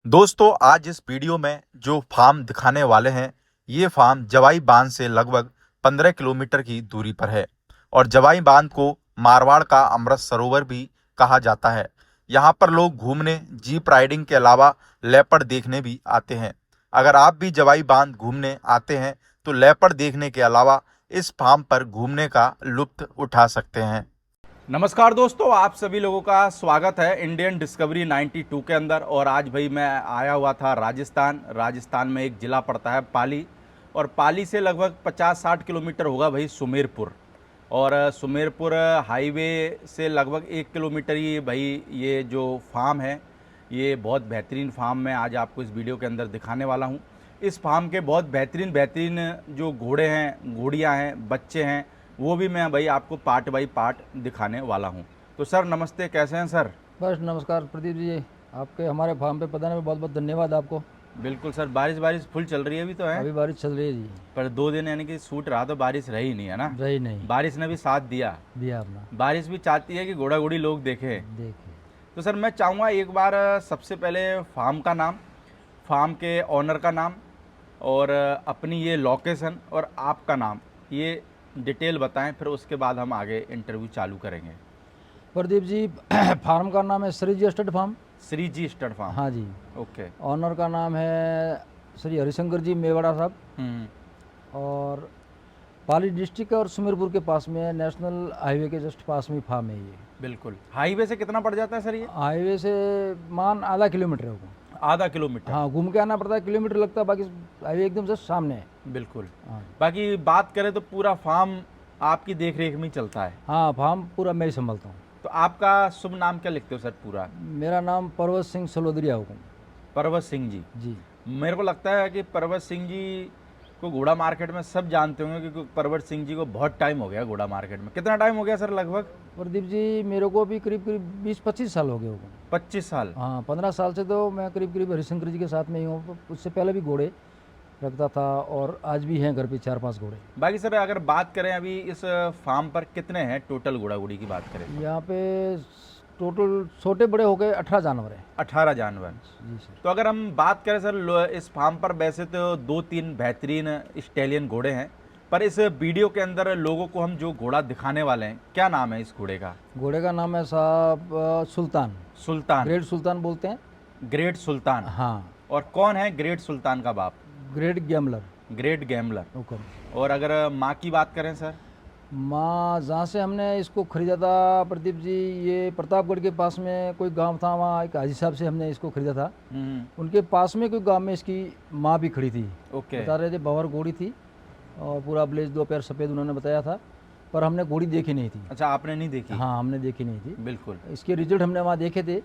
दोस्तों आज इस वीडियो में जो फार्म दिखाने वाले हैं ये फार्म जवाई बांध से लगभग 15 किलोमीटर की दूरी पर है और जवाई बांध को मारवाड़ का अमृत सरोवर भी कहा जाता है। यहाँ पर लोग घूमने जीप राइडिंग के अलावा लेपर्ड देखने भी आते हैं। अगर आप भी जवाई बांध घूमने आते हैं तो लेपर्ड देखने के अलावा इस फार्म पर घूमने का लुत्फ उठा सकते हैं। नमस्कार दोस्तों, आप सभी लोगों का स्वागत है इंडियन डिस्कवरी 92 के अंदर। और आज भाई मैं आया हुआ था राजस्थान में एक ज़िला पड़ता है पाली, और पाली से लगभग 50-60 किलोमीटर होगा भाई सुमेरपुर। और सुमेरपुर हाईवे से लगभग 1 किलोमीटर ही भाई ये जो फार्म है, ये बहुत बेहतरीन फार्म मैं आज आपको इस वीडियो के अंदर दिखाने वाला हूँ। इस फार्म के बहुत बेहतरीन बेहतरीन जो घोड़े हैं, घोड़ियाँ हैं, बच्चे हैं, वो भी मैं भाई आपको पार्ट बाई पार्ट दिखाने वाला हूँ। तो सर नमस्ते, कैसे हैं सर? बस नमस्कार प्रदीप जी, आपके हमारे फार्म पे पधारने में बहुत बहुत धन्यवाद आपको। बिल्कुल सर, बारिश फुल चल रही है अभी तो है, अभी बारिश चल रही है जी। पर 2 दिन यानी कि सूट रहा तो बारिश रही नहीं है ना। रही नहीं, बारिश ने भी साथ दिया। दिया अपना। बारिश भी चाहती है कि घोड़ा घोड़ी लोग देखें। देखिए, तो सर मैं चाहूँगा एक बार सबसे पहले फार्म का नाम, फार्म के ऑनर का नाम और अपनी ये लोकेशन और आपका नाम, ये डिटेल बताएं, फिर उसके बाद हम आगे इंटरव्यू चालू करेंगे। प्रदीप जी फार्म का नाम है श्री जी स्टड फार्म। श्री जी स्टड फार्म। हाँ जी। ओके। ऑनर का नाम है श्री हरिशंकर जी मेवाड़ा साहब। और पाली डिस्ट्रिक्ट और सुमेरपुर के पास में है, नेशनल हाईवे के जस्ट पास में फार्म है ये। बिल्कुल। हाईवे से कितना पड़ जाता है सर ये? हाईवे से मान आधा किलोमीटर होगा। आधा किलोमीटर? हाँ, घूम के आना पड़ता है, किलोमीटर लगता है, बाकी हाईवे एकदम से सामने है। बिल्कुल। हाँ। बाकी बात करें तो पूरा फार्म आपकी देख रेख में चलता है? हाँ, फार्म पूरा मैं ही संभालता हूँ। तो आपका शुभ नाम क्या लिखते हो सर पूरा? मेरा नाम पर्वत सिंह सलोदरिया हुकुम। पर्वत सिंह जी। जी। मेरे को लगता है कि पर्वत सिंह जी को घोड़ा मार्केट में सब जानते होंगे, क्योंकि पर्वत सिंह जी को बहुत टाइम हो गया घोड़ा मार्केट में। कितना टाइम हो गया सर लगभग? प्रदीप जी मेरे को भी करीब करीब 20-25 साल हो गए होंगे। 25 साल? हाँ, 15 साल से तो मैं करीब करीब हरिशंकर जी के साथ में ही हूँ। उससे पहले भी घोड़े रखता था और आज भी हैं घर पे 4-5 घोड़े। बाकी सर अगर बात करें अभी इस फार्म पर कितने हैं टोटल घोड़ा घोड़ी की बात करें तो? यहाँ पे टोटल छोटे बड़े हो गए 18 जानवर हैं। 18 जानवर? जी सर। तो अगर हम बात करें सर इस फार्म पर वैसे तो 2-3 बेहतरीन स्टैलियन घोड़े हैं, पर इस वीडियो के अंदर लोगों को हम जो घोड़ा दिखाने वाले हैं, क्या नाम है इस घोड़े का? घोड़े का नाम है साहब सुल्तान। सुल्तान? ग्रेट सुल्तान बोलते हैं। ग्रेट सुल्तान? हाँ। और कौन है ग्रेट सुल्तान का बाप? Great gambler. Great gambler. हुक्म। और अगर माँ की बात करें सर? माँ जहाँ से हमने इसको ख़रीदा था प्रदीप जी, ये प्रतापगढ़ के पास में कोई गांव था, वहाँ एक हाजी साहब से हमने इसको ख़रीदा था। उनके पास में कोई गांव में इसकी माँ भी खड़ी थी। ओके। बता रहे थे बवर घोड़ी थी और पूरा ब्लेज, 2 पैर सफ़ेद, उन्होंने बताया था, पर हमने घोड़ी देखी नहीं थी। अच्छा, आपने नहीं देखी? हाँ, हमने देखी नहीं थी। बिल्कुल। इसके रिजल्ट हमने वहाँ देखे थे।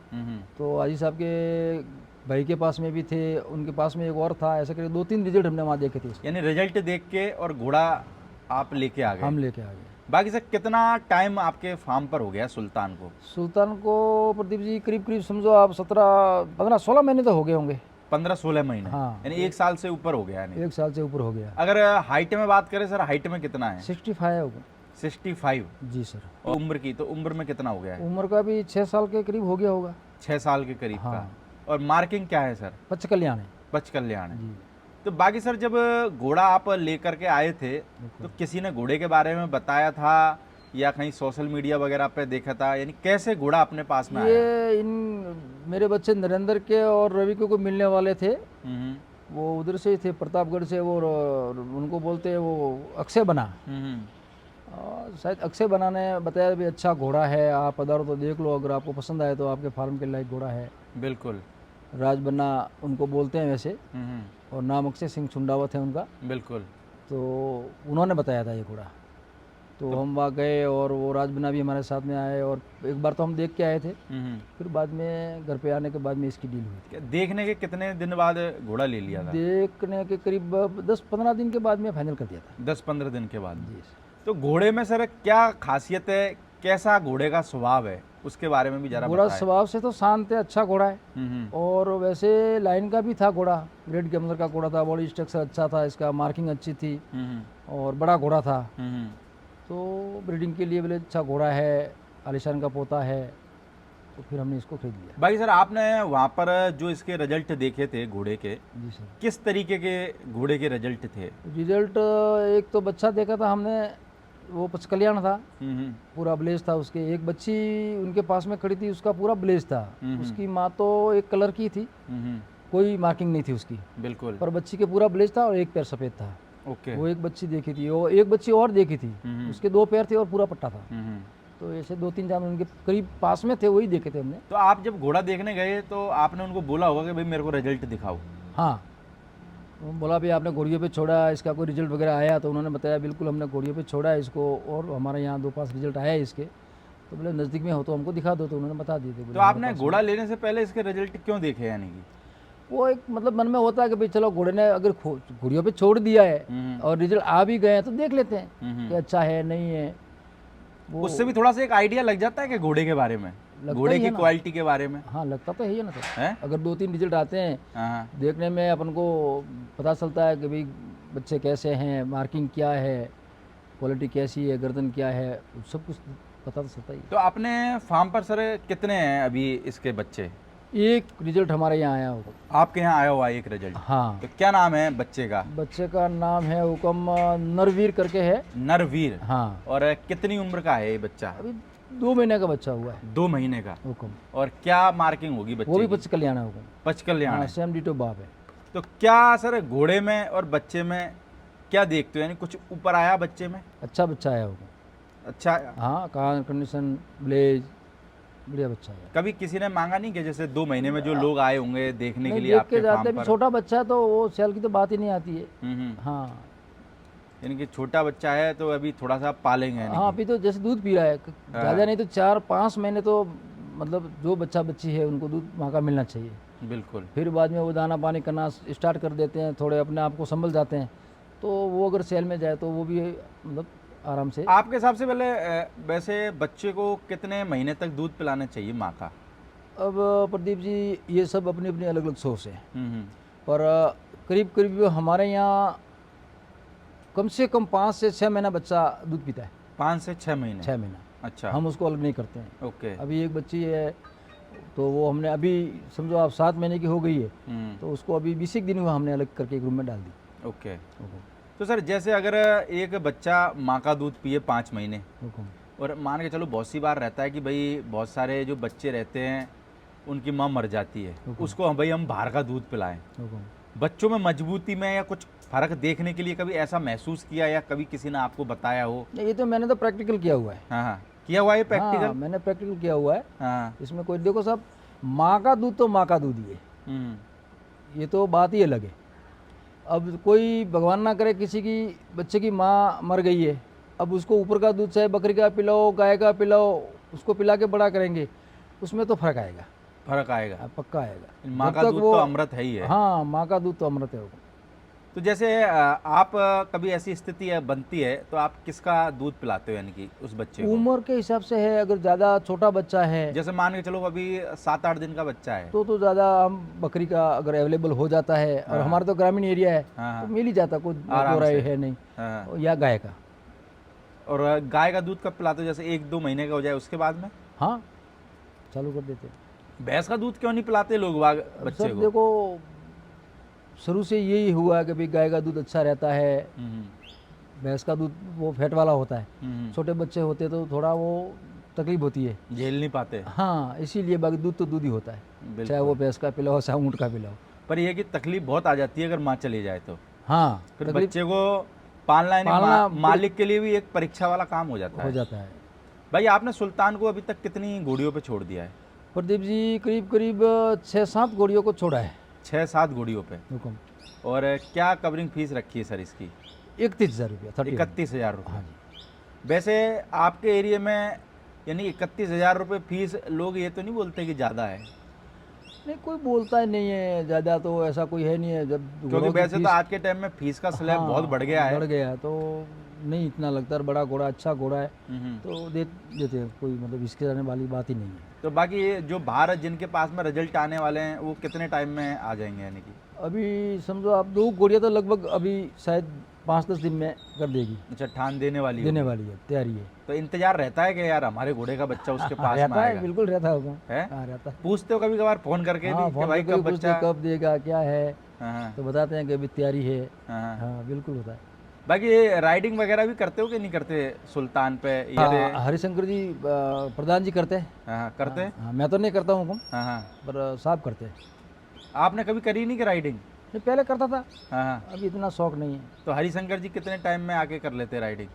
तो हाजी साहब के भाई के पास में भी थे, उनके पास में एक और था, ऐसे करके 2-3 रिजल्ट हमने वहाँ देखे थे। यानी रिजल्ट देख के और घोड़ा आप लेके आ गए? हम लेके आ गए। बाकी सर कितना टाइम आपके फार्म पर हो गया सुल्तान को? सुल्तान को प्रदीप जी करीब करीब समझो आप 17-15-16 महीने तो हो गए होंगे। 15-16 महीने? हाँ। यानी 1 साल से ऊपर हो गया? यानी 1 साल से ऊपर हो गया। अगर हाइट में बात करें सर, हाइट में कितना है? 65 होगा। 65? जी सर। और उम्र की, तो उम्र में कितना हो गया है? उम्र का भी 6 साल के करीब हो गया होगा। 6 साल के करीब हाँ। का। और मार्किंग क्या है सर? पच कल्याण है। पच कल्याण है। जी। तो बाकी सर जब घोड़ा आप लेकर के आए थे तो किसी ने घोड़े के बारे में बताया था या कहीं सोशल मीडिया वगैरह पे देखा था, यानी कैसे घोड़ा अपने पास में आया? ये इन मेरे बच्चे नरेंद्र के और रवि को मिलने वाले थे। वो उधर से ही थे, प्रतापगढ़ से। वो उनको बोलते हैं वो अक्षय बना। शायद अक्षय बना ने बताया भी अच्छा घोड़ा है, आप पधारो तो देख लो, अगर आपको पसंद आए तो आपके फार्म के लायक घोड़ा है। बिल्कुल। राज बन्ना उनको बोलते हैं वैसे, और नाम अक्षय सिंह चुंडावत है उनका। बिल्कुल। तो उन्होंने बताया था ये घोड़ा। तो हम वहाँ गए और वो राज बन्ना भी हमारे साथ में आए, और एक बार तो हम देख के आए थे। फिर बाद में घर पे आने के बाद में इसकी डील हुई थी। देखने के कितने दिन बाद घोड़ा ले लिया था? देखने के करीब 10-15 दिन के बाद में फाइनल कर दिया था। 10-15 दिन के बाद? जी। तो घोड़े में सर क्या खासियत है, कैसा घोड़े का स्वभाव है, उसके बारे में भी जरा घोड़ा बताएं। स्वभाव से तो शांत है, अच्छा घोड़ा है। और वैसे लाइन का भी था घोड़ा, ग्रेट गैमलर का घोड़ा था, बॉडी स्ट्रक्चर अच्छा था, इसका मार्किंग अच्छी थी और बड़ा घोड़ा था। तो ब्रीडिंग के लिए बोले अच्छा घोड़ा है, आलिशान का पोता है। तो फिर हमने इसको खरीद लिया। बाकी सर आपने वहाँ पर जो इसके रिजल्ट देखे थे घोड़े के, जी सर। किस तरीके के घोड़े के रिजल्ट थे? रिजल्ट एक तो बच्चा देखा था हमने, वो पचकल्याण था, पूरा ब्लेज था उसके। एक बच्ची उनके पास में खड़ी थी, उसका पूरा ब्लेज था। उसकी माँ तो एक कलर की थी, कोई मार्किंग नहीं थी उसकी, बिल्कुल। पर बच्ची के पूरा ब्लेज था और एक पैर सफ़ेद था। ओके। वो एक बच्ची देखी थी, वो एक बच्ची और देखी थी, उसके 2 पैर थे और पूरा पट्टा था। तो ऐसे 2-3 जानवर उनके करीब पास में थे, वही देखे थे हमने। तो आप जब घोड़ा देखने गए तो आपने उनको बोला होगा कि भाई मेरे को रिजल्ट दिखाओ? हाँ, वो बोला भी आपने घोड़ियों पे छोड़ा, इसका कोई रिजल्ट वगैरह आया? तो उन्होंने बताया बिल्कुल हमने घोड़ियों पे छोड़ा है इसको, और हमारे यहाँ 2-5 रिजल्ट आया है इसके। तो बोले नज़दीक में हो तो हमको दिखा दो, तो उन्होंने बता दिए थे। तो आपने घोड़ा लेने से पहले इसके रिजल्ट क्यों देखे? यानी कि वो एक मतलब मन में होता है कि भाई चलो घोड़े ने अगर घोड़ियों पे छोड़ दिया है और रिजल्ट आ भी गए हैं तो देख लेते हैं कि अच्छा है नहीं है। वो उससे भी थोड़ा सा एक आइडिया लग जाता है कि घोड़े के बारे में, घोड़े की क्वालिटी के बारे में। हाँ, लगता तो है ही ना सर। है? अगर 2-3 रिजल्ट आते हैं, देखने में अपन को पता चलता है कि भाई बच्चे कैसे हैं, मार्किंग क्या है, क्वालिटी कैसी है, गर्दन क्या है, सब कुछ पता तो चलता ही। तो अपने फार्म पर सर कितने हैं अभी इसके बच्चे? एक रिजल्ट हमारे यहाँ आया होगा। आपके यहाँ आया हुआ एक रिजल्ट? हाँ। तो क्या नाम है बच्चे का? बच्चे का नाम है हुकम नरवीर करके है। नरवीर? हाँ। और कितनी उम्र का है ये बच्चा? अभी 2 महीने का बच्चा हुआ है। 2 महीने का? हुकम। और क्या मार्किंग होगी बच्चे वो भी की? पचकल्याण है हुकम। पचकल्याण है। सेम डिटो बाप है। तो क्या सर घोड़े में और बच्चे में क्या देखते हो, यानी कुछ ऊपर आया बच्चे में? अच्छा बच्चा है हुकम। अच्छा। हाँ, कान कंडीशन ब्लेज बढ़िया बच्चा है। कभी किसी ने मांगा नहीं कि जैसे 2 महीने में जो लोग आए होंगे देखने के लिए देख आपके के जाते फार्म भी, पर? छोटा बच्चा है तो वो सेल की तो बात ही नहीं आती है। हाँ। यानी कि छोटा बच्चा है तो अभी थोड़ा सा पालेंगे यानी हाँ, कि। अभी तो जैसे दूध पी रहा है, ज़्यादा नहीं तो 4-5 महीने तो मतलब जो बच्चा बच्ची है उनको दूध माँ का मिलना चाहिए। बिल्कुल। फिर बाद में वो दाना पानी करना स्टार्ट कर देते हैं, थोड़े अपने आप को संभल जाते हैं, तो वो अगर सेल में जाए तो वो भी मतलब आराम से। आपके हिसाब से पहले वैसे बच्चे को कितने महीने तक दूध पिलाना चाहिए माँ का? अब प्रदीप जी ये सब अपनी अपनी अलग अलग सोच है, हम्म। पर करीब करीब हमारे यहाँ कम से कम 5 से 6 महीना बच्चा दूध पीता है। 5 से 6 महीने? 6 महीना। अच्छा। हम उसको अलग नहीं करते हैं। ओके। अभी एक बच्ची है तो वो हमने अभी समझो आप 7 महीने की हो गई है, तो उसको अभी 20 दिन हुआ हमने अलग करके एक रूम में डाल दी। ओके। तो सर जैसे अगर एक बच्चा माँ का दूध पिए 5 महीने, और मान के चलो बहुत सी बार रहता है कि भाई बहुत सारे जो बच्चे रहते हैं उनकी माँ मर जाती है, उसको भाई हम बाहर का दूध पिलाएं, बच्चों में मजबूती में या कुछ फर्क देखने के लिए कभी ऐसा महसूस किया या कभी किसी ने आपको बताया हो? ये तो मैंने तो प्रैक्टिकल किया हुआ है। हाँ, किया हुआ है प्रैक्टिकल? हाँ, मैंने प्रैक्टिकल किया हुआ है। हाँ। इसमें कोई देखो साहब, माँ का दूध तो माँ का दूध ही है, ये तो बात ही अलग है। अब कोई भगवान ना करे किसी की बच्चे की माँ मर गई है, अब उसको ऊपर का दूध चाहे बकरी का पिलाओ, गाय का पिलाओ, उसको पिला के बड़ा करेंगे, उसमें तो फर्क आएगा। फर्क आएगा? पक्का आएगा। माँ का दूध तो अमृत है ही है। हाँ, माँ का दूध तो अमृत है। तो जैसे आप कभी ऐसी स्थिति बनती है तो आप किसका दूध पिलाते हो, यानी कि उस बच्चे को? उम्र के हिसाब से है, अगर ज़्यादा छोटा बच्चा है, जैसे मान के चलो अभी 7-8 दिन का बच्चा है, तो ज़्यादा हम बकरी का अगर अवेलेबल हो जाता है, और हमारा तो ग्रामीण एरिया है, तो मिल ही जाता, कोई राय है नहीं, या गाय का। और गाय का दूध कब पिलाते हो, जैसे 1-2 महीने का हो जाए उसके बाद में? हाँ, चालू कर देते। भैंस का दूध क्यों नहीं पिलाते लोग बच्चे को? देखो शुरू से यही हुआ कि भाई गाय का दूध अच्छा रहता है, भैंस का दूध वो फैट वाला होता है, छोटे बच्चे होते तो थोड़ा वो तकलीफ होती है, झेल नहीं पाते। हाँ, इसीलिए बाकी दूध तो दूध ही होता है, चाहे वो भैंस का पिलाओ चाहे ऊँट का पिलाओ। पर यह कि तकलीफ बहुत आ जाती है अगर माँ चली जाए तो। हाँ, फिर बच्चे को पालना मालिक के लिए भी एक परीक्षा वाला काम हो जाता है। भाई आपने सुल्तान को अभी तक कितनी घोड़ियों पे छोड़ दिया है? प्रदीप जी करीब करीब 6-7 घोड़ियों को छोड़ा है। 6-7 घोड़ियों पे? हुकुम। और क्या कवरिंग फीस रखी है सर इसकी? 31,000 रुपया। 31,000 रुपये। हाँ जी। वैसे आपके एरिया में यानी 31,000 रुपये फीस, लोग ये तो नहीं बोलते कि ज़्यादा है? नहीं, कोई बोलता ही नहीं है ज़्यादा, तो ऐसा कोई है नहीं है। जब क्योंकि वैसे तो आज के टाइम में फीस का स्लैब बहुत बढ़ गया है। बढ़ गया है, तो नहीं इतना लगता है। बड़ा घोड़ा अच्छा घोड़ा है तो देते हैं, कोई मतलब इसके जाने वाली बात ही नहीं है। तो बाकी ये जो बाहर जिनके पास में रिजल्ट आने वाले हैं वो कितने टाइम में आ जाएंगे? यानी कि अभी समझो आप 2 घोड़ियाँ तो लगभग अभी शायद 5-10 दिन में कर देगी, अच्छा, ठान देने वाली देने होगी। वाली है, तैयारी है। तो इंतजार रहता है कि यार हमारे घोड़े का बच्चा उसके पास में रहता है, आएगा? बिल्कुल रहता होगा। है? हाँ, रहता है। पूछते हो कभी कभार फोन करके हाँ, भी कि फ़ोन भाई करके भी कब पूछते हैं बच्चा? कब देगा, क्या है, हाँ हाँ तो बताते हैं कि अभी तैयारी है। हाँ हाँ। हाँ, बिल्कुल होता है। बाकी ये राइडिंग वगैरह भी करते हो कि नहीं करते सुल्तान पे या? हाँ, हरिशंकर जी प्रधान जी करते हैं। हाँ हाँ, करते हैं। हाँ, मैं तो नहीं करता हूँ हुक्म, हाँ हाँ। पर साहब करते हैं। आपने कभी करी नहीं कि राइडिंग? नहीं, पहले करता था, हाँ हाँ। अभी इतना शौक नहीं है। तो हरिशंकर जी कितने टाइम में आके कर लेते राइडिंग?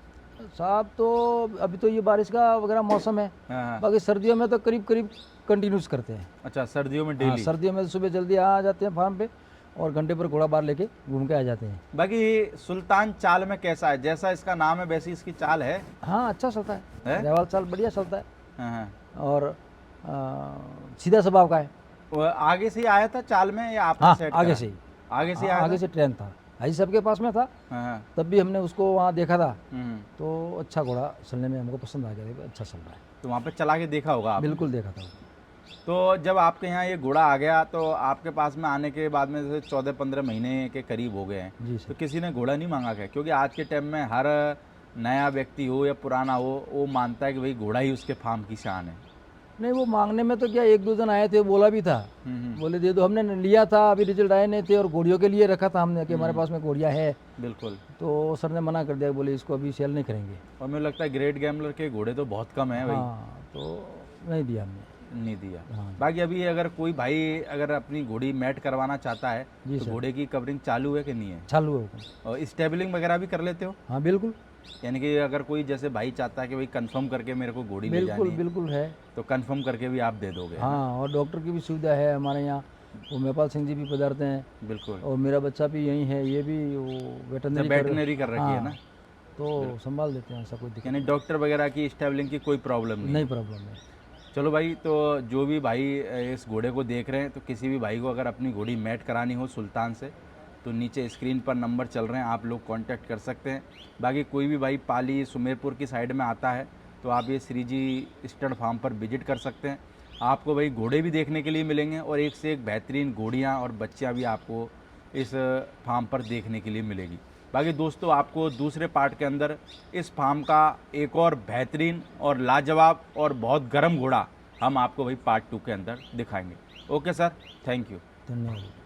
साहब तो अभी तो ये बारिश का वगैरह मौसम है, हाँ हाँ। बाकी सर्दियों में तो करीब करीब कंटिन्यूस करते हैं। अच्छा, सर्दियों में हाँ, डेली? सर्दियों में तो सुबह जल्दी आ जाते हैं फार्म पे और घंटे पर घोड़ा बार लेके घूम के आ जाते हैं। बाकी सुल्तान चाल में कैसा है? जैसा इसका नाम है वैसी इसकी चाल है? हाँ, अच्छा चलता है, है? रहवाल चाल बढ़िया चलता है हाँ हाँ। और सीधा स्वभाव का है। वो आगे से ही आया था चाल में या आपने हाँ, सेट आगे करा? से ही। आगे से हाँ, आया आगे था? से ट्रेन था, हाजी साहब के पास में था, हाँ हाँ। तब भी हमने उसको वहाँ देखा था, हम्म। तो अच्छा घोड़ा चलने में हमको पसंद आ गया, देखो अच्छा चल रहा है। तो वहाँ पे चला के देखा होगा आपने? बिल्कुल देखा था। तो जब आपके यहाँ ये घोड़ा आ गया तो आपके पास में आने के बाद में जैसे 14-15 महीने के करीब हो गए हैं, जी तो सर। किसी ने घोड़ा नहीं मांगा क्या? क्योंकि आज के टाइम में हर नया व्यक्ति हो या पुराना हो, वो मानता है कि भाई घोड़ा ही उसके फार्म की शान है। नहीं, वो मांगने में तो क्या, 1-2 जन आए थे, बोला भी था, हम्म। बोले दे दो, हमने लिया था, अभी रिजल्ट आए नहीं थे और घोड़ियों के लिए रखा था हमने कि हमारे पास में घोड़ियाँ है, बिल्कुल। तो सर ने मना कर दिया, बोले इसको अभी सेल नहीं करेंगे। और मुझे लगता है ग्रेट गैम्बलर के घोड़े तो बहुत कम है भाई। हाँ, तो नहीं दिया हमने। नहीं दिया। हाँ। बाकी अभी अगर कोई भाई अगर अपनी घोड़ी मैट करवाना चाहता है जी तो सर। घोड़े की कवरिंग चालू है कि नहीं है? चालू है हुक्म। और स्टेबलिंग वगैरह भी कर लेते हो? हाँ, बिल्कुल यानी कि अगर कोई जैसे भाई चाहता है कि भाई कंफर्म करके मेरे को घोड़ी ले बिल्कुल जानी है, बिल्कुल है। तो कंफर्म करके भी आप दे दोगे? है ना? हाँ, और डॉक्टर की भी सुविधा है हमारे यहाँ, वो मेपाल सिंह जी भी पधारते हैं, बिल्कुल। और मेरा बच्चा भी यहीं है, ये भी वो वेटरनरी वेटनरी कर रखी है ना? तो संभाल देते हैं, ऐसा कोई दिक्कत यानी डॉक्टर वगैरह की स्टेबलिंग की कोई प्रॉब्लम नहीं नहीं, है। प्रॉब्लम है। चलो भाई, तो जो भी भाई इस घोड़े को देख रहे हैं, तो किसी भी भाई को अगर अपनी घोड़ी मैट करानी हो सुल्तान से, तो नीचे स्क्रीन पर नंबर चल रहे हैं, आप लोग कांटेक्ट कर सकते हैं। बाकी कोई भी भाई पाली सुमेरपुर की साइड में आता है तो आप ये श्री जी स्टड फार्म पर विजिट कर सकते हैं। आपको भाई घोड़े भी देखने के लिए मिलेंगे और एक से एक बेहतरीन घोड़ियाँ और बच्चियाँ भी आपको इस फार्म पर देखने के लिए मिलेगी। बाकी दोस्तों, आपको दूसरे पार्ट के अंदर इस फार्म का एक और बेहतरीन और लाजवाब और बहुत गर्म घोड़ा हम आपको भाई पार्ट 2 के अंदर दिखाएंगे। Okay sir, thank you. धन्यवाद।